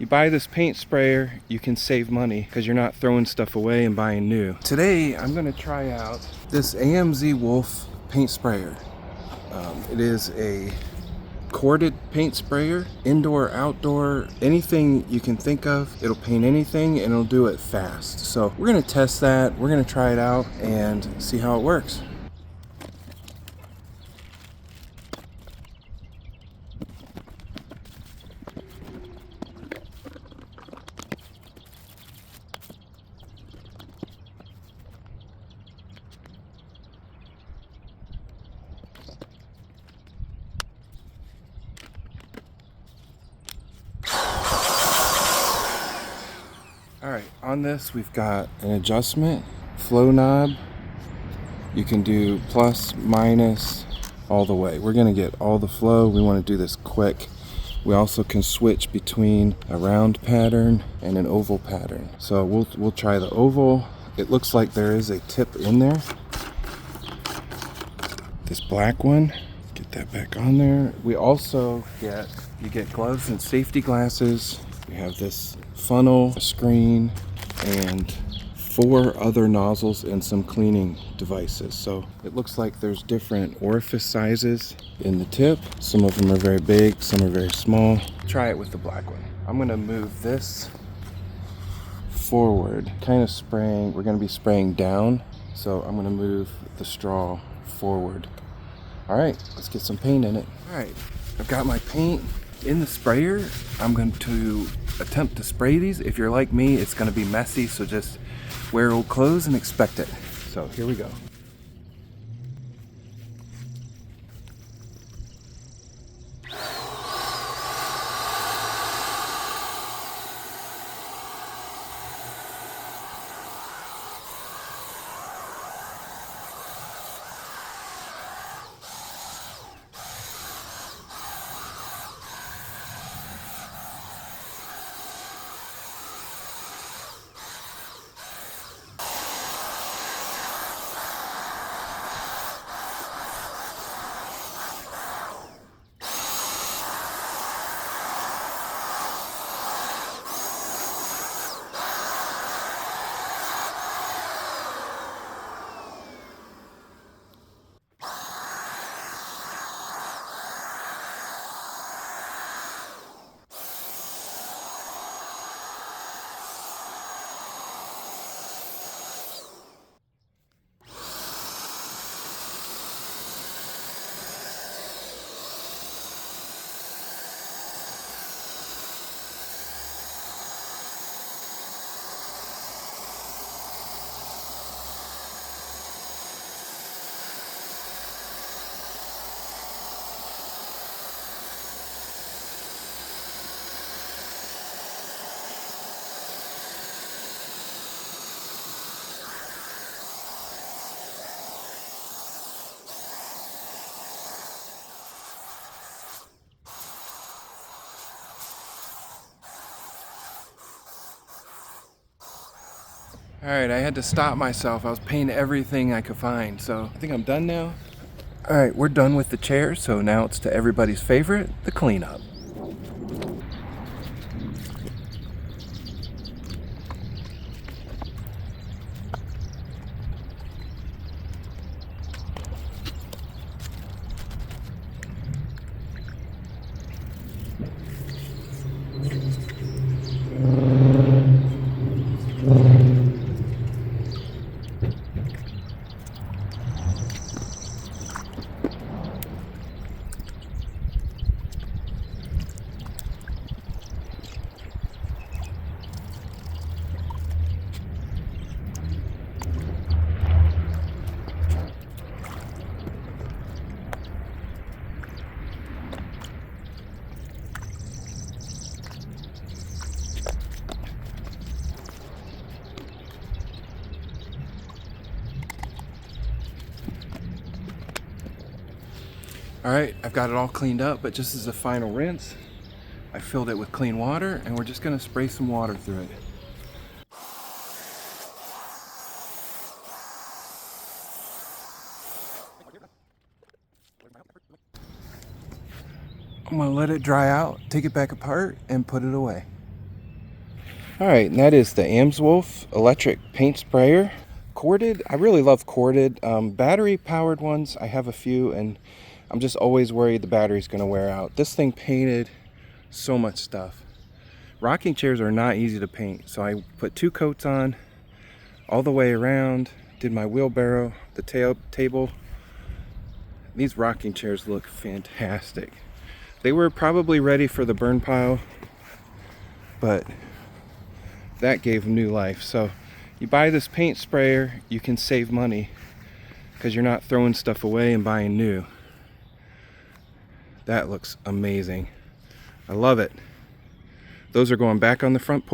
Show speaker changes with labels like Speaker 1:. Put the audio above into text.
Speaker 1: You buy this paint sprayer, you can save money because you're not throwing stuff away and buying new. Today, I'm gonna try out this AMZwolf paint sprayer. It is a corded paint sprayer, indoor, outdoor, anything you can think of. It'll paint anything and it'll do it fast. So we're gonna test that, we're gonna try it out and see how it works. Alright, on this we've got an adjustment, flow knob. You can do plus, minus, all the way. We're gonna get all the flow. We wanna do this quick. We also can switch between a round pattern and an oval pattern. So we'll try the oval. It looks like there is a tip in there. This black one, get that back on there. We also you get gloves and safety glasses. We have this funnel, a screen, and 4 other nozzles and some cleaning devices. So it looks like there's different orifice sizes in the tip. Some of them are very big, some are very small. Try it with the black one. I'm gonna move this forward, kind of spraying. We're gonna be spraying down, so I'm gonna move the straw forward. All right, let's get some paint in it. All right, I've got my paint in the sprayer. I'm going to attempt to spray these. If you're like me, it's going to be messy, so just wear old clothes and expect it. So here we go. All right, I had to stop myself. I was painting everything I could find, so I think I'm done now. All right, we're done with the chairs, so now it's to everybody's favorite, the cleanup. All right, I've got it all cleaned up, but just as a final rinse, I filled it with clean water, and we're just gonna spray some water through it. I'm gonna let it dry out, take it back apart, and put it away. All right, and that is the AMZwolf electric paint sprayer. Corded, I really love corded. Battery powered ones, I have a few, and I'm just always worried the battery's gonna wear out. This thing painted so much stuff. Rocking chairs are not easy to paint, so I put 2 coats on all the way around, did my wheelbarrow, the table. These rocking chairs look fantastic. They were probably ready for the burn pile, but that gave them new life. So you buy this paint sprayer, you can save money because you're not throwing stuff away and buying new. That looks amazing. I love it. Those are going back on the front porch.